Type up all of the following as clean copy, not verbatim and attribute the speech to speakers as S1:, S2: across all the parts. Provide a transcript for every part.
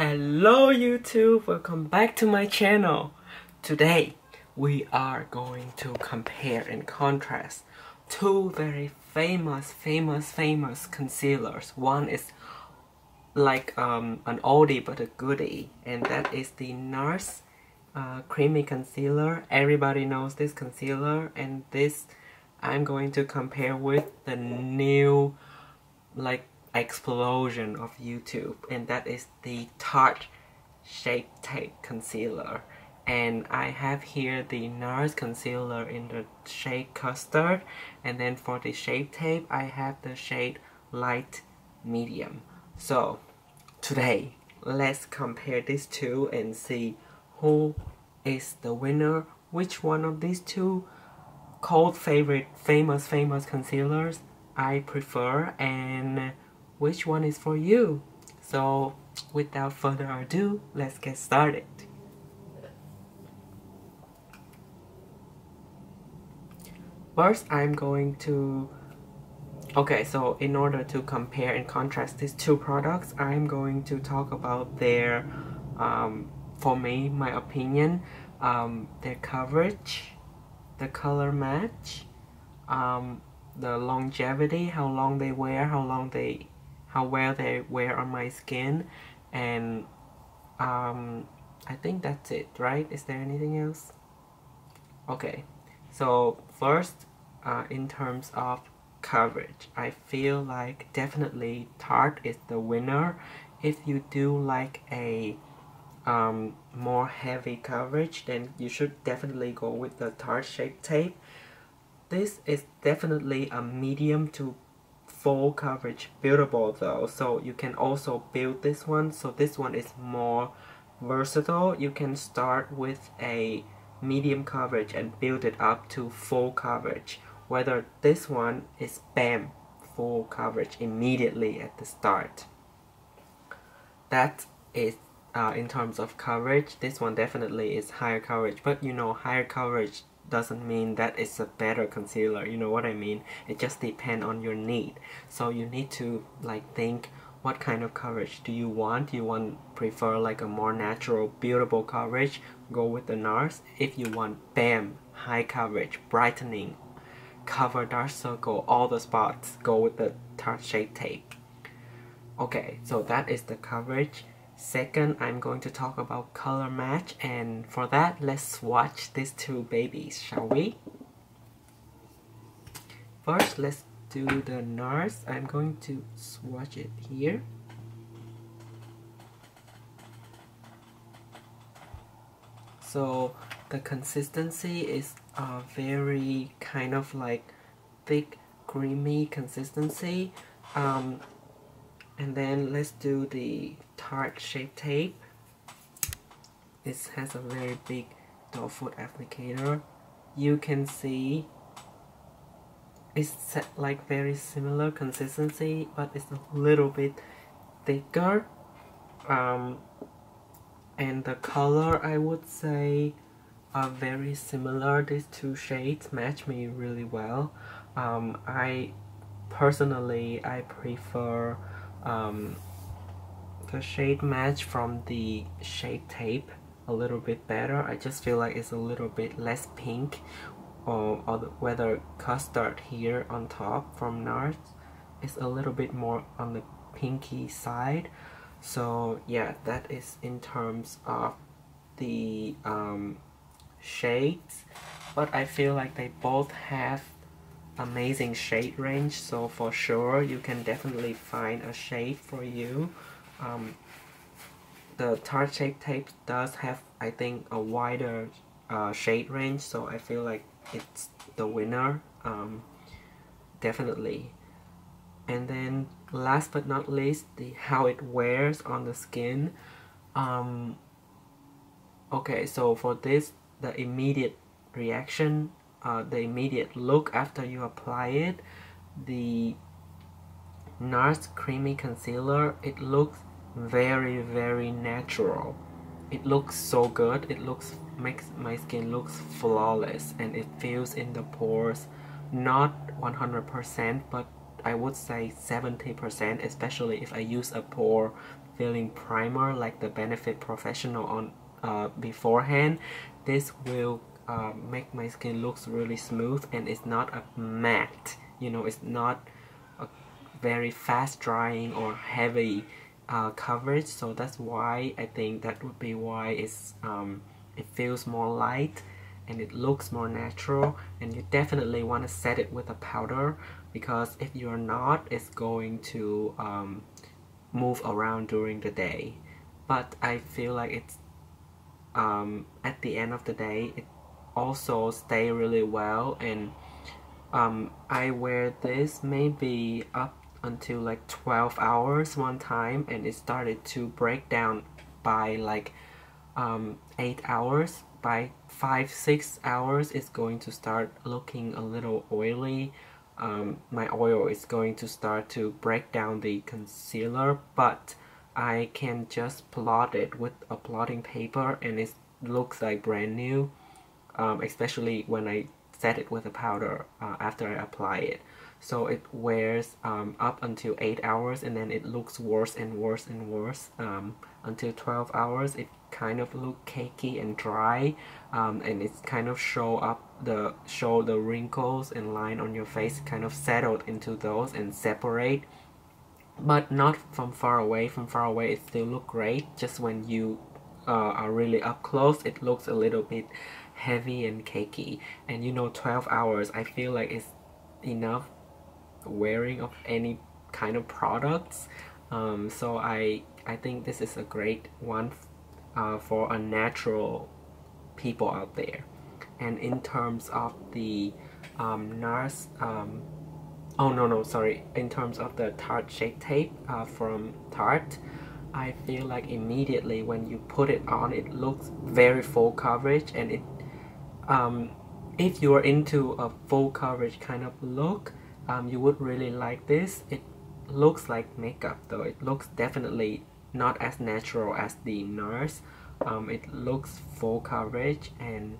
S1: Hello YouTube, welcome back to my channel. Today we are going to compare and contrast two very famous concealers. One is like an oldie but a goodie, and that is the Nars creamy concealer. Everybody knows this concealer, and this I'm going to compare with the new explosion of YouTube, and that is the Tarte Shape Tape Concealer. And I have here the Nars concealer in the shade Custard, and then for the Shape Tape I have the shade Light Medium. So today let's compare these two and see who is the winner, which one of these two cult favorite famous concealers I prefer, and which one is for you. So without further ado, let's get started. First, I'm going to so in order to compare and contrast these two products, I'm going to talk about their for me, my opinion, their coverage, the color match, the longevity, how long they wear, how well they wear on my skin, and I think that's it, right? Is there anything else? Okay, so first, in terms of coverage, I feel like definitely Tarte is the winner. If you do like a more heavy coverage, then you should definitely go with the Tarte Shape Tape. This is definitely a medium to full coverage buildable though, so you can also build this one. So this one is more versatile. You can start with a medium coverage and build it up to full coverage, whether this one is bam, full coverage immediately at the start. That is in terms of coverage. This one definitely is higher coverage, but you know, higher coverage doesn't mean that it's a better concealer, you know what I mean? It just depends on your need. So you need to think, what kind of coverage do you want? Prefer like a more natural, buildable coverage, go with the Nars. If you want bam, high coverage, brightening, cover dark circle, all the spots, go with the Tarte Shape Tape. Okay, so that is the coverage. Second, I'm going to talk about color match, and for that, let's swatch these two babies, shall we? First, let's do the Nars. I'm going to swatch it here. So the consistency is a very kind of thick, creamy consistency. And then let's do the Tarte Shape Tape. This has a very big doe foot applicator. You can see it's very similar consistency, but it's a little bit thicker. And the color, I would say, are very similar. These two shades match me really well. I personally prefer the shade match from the Shape Tape a little bit better. I just feel like it's a little bit less pink, or whether Custard here on top from Nars is a little bit more on the pinky side. So yeah, that is in terms of the shades, but I feel like they both have amazing shade range, so for sure you can definitely find a shade for you. The Tarte Shape Tape does have, I think, a wider shade range, so I feel like it's the winner, definitely. And then last but not least, how it wears on the skin. Okay, so for this, the immediate reaction, the immediate look after you apply it, the Nars Creamy Concealer, it looks very natural. It looks so good. It makes my skin looks flawless, and it fills in the pores, not 100%, but I would say 70%, especially if I use a pore filling primer like the Benefit Professional on beforehand, this will make my skin looks really smooth, and it's not a matte, you know, it's not a very fast drying or heavy coverage. So that's why I think that would be why it feels more light and it looks more natural. And you definitely want to set it with a powder, because if you're not, it's going to move around during the day. But I feel like it's at the end of the day it also stay really well. And I wear this maybe up until like 12 hours one time, and it started to break down by like 8 hours. By 5-6 hours it's going to start looking a little oily. My oil is going to start to break down the concealer, but I can just plot it with a plotting paper and it looks like brand new, especially when I set it with a powder after I apply it. So it wears up until 8 hours, and then it looks worse and worse and worse until 12 hours. It kind of look cakey and dry, and it's kind of show the wrinkles and line on your face, kind of settled into those and separate, but not from far away. From far away it still look great. Just when you are really up close, it looks a little bit heavy and cakey. And you know, 12 hours I feel like it's enough wearing of any kind of products. So I think this is a great one for a natural people out there. And in terms of the Nars, oh no, sorry, in terms of the Tarte Shape Tape from Tarte, I feel like immediately when you put it on, it looks very full coverage. And it if you're into a full coverage kind of look, you would really like this. It looks like makeup though. It looks definitely not as natural as the Nars. It looks full coverage and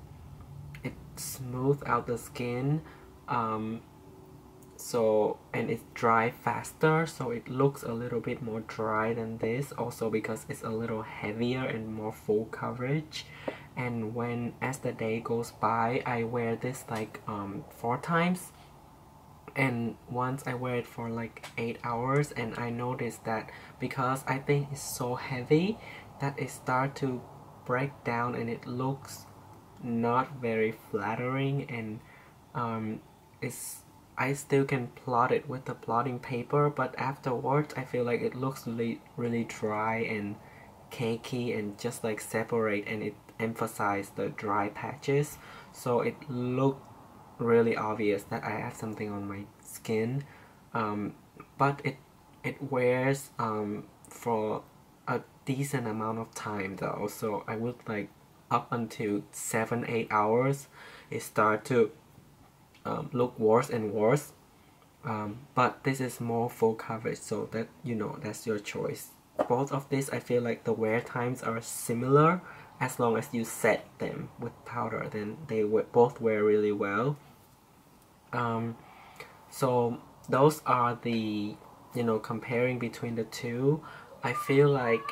S1: it smooths out the skin. And it's dry faster, so it looks a little bit more dry than this, also because it's a little heavier and more full coverage. And when as the day goes by, I wear this like 4 times, and once I wear it for like 8 hours, and I noticed that because I think it's so heavy that it start to break down and it looks not very flattering. And I still can plot it with the plotting paper, but afterwards I feel like it looks really dry and cakey and just like separate, and it emphasized the dry patches, so it looked really obvious that I have something on my skin. But it wears for a decent amount of time though, so I would like up until 7-8 hours it start to look worse and worse. But this is more full coverage, so that, you know, that's your choice. Both of these I feel like the wear times are similar. As long as you set them with powder, then they both wear really well. So those are the, you know, comparing between the two. I feel like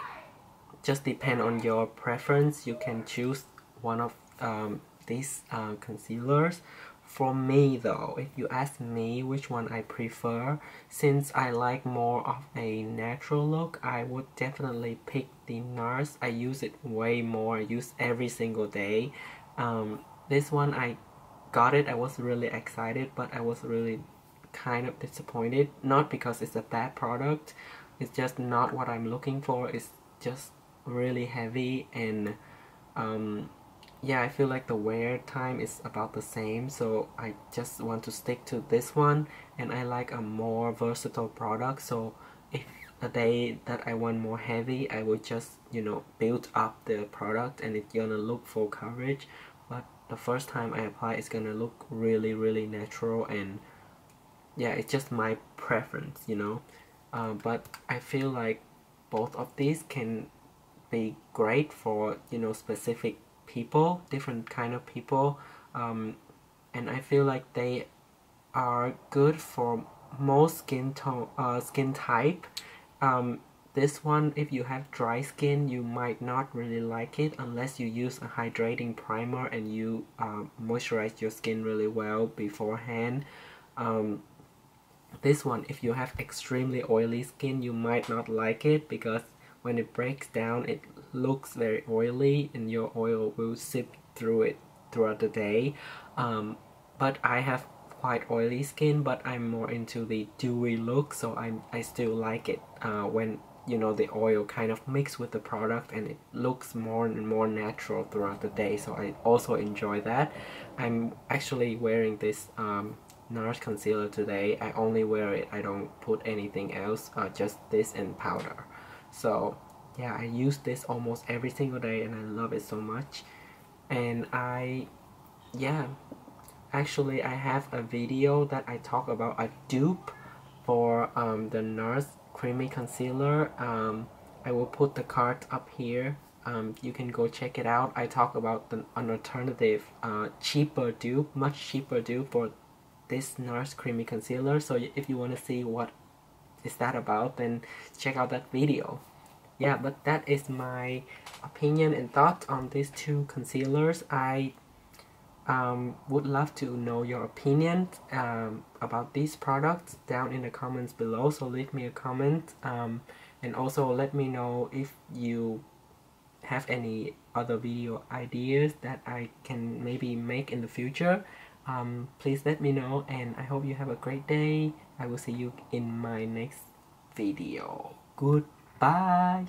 S1: just depend on your preference. You can choose one of these concealers. For me though, if you ask me which one I prefer, since I like more of a natural look, I would definitely pick the Nars. I use it way more. I use every single day. This one I got it, I was really excited, but I was really kind of disappointed. Not because it's a bad product, it's just not what I'm looking for. It's just really heavy, and yeah, I feel like the wear time is about the same, so I just want to stick to this one. And I like a more versatile product, so if a day that I want more heavy, I would just, you know, build up the product and it's gonna look full coverage. But the first time I apply, it's gonna look really natural, and yeah, it's just my preference, you know. But I feel like both of these can be great for, you know, specific people, different kind of people, and I feel like they are good for most skin type. this one, if you have dry skin, you might not really like it unless you use a hydrating primer and you moisturize your skin really well beforehand. This one, if you have extremely oily skin, you might not like it because when it breaks down, it looks very oily and your oil will seep through it throughout the day. But I have quite oily skin, but I'm more into the dewy look, so I still like it when you know the oil kind of mixed with the product and it looks more and more natural throughout the day, so I also enjoy that. I'm actually wearing this Nars concealer today. I only wear it, I don't put anything else, just this and powder. So yeah, I use this almost every single day and I love it so much. And yeah, actually I have a video that I talk about a dupe for the Nars creamy concealer. I will put the card up here. You can go check it out. I talk about an alternative cheaper dupe, much cheaper dupe for this Nars creamy concealer. So if you want to see what is that about, then check out that video. Yeah, but that is my opinion and thoughts on these two concealers. I would love to know your opinion about these products down in the comments below, so leave me a comment, and also let me know if you have any other video ideas that I can maybe make in the future. Please let me know, and I hope you have a great day. I will see you in my next video. Goodbye.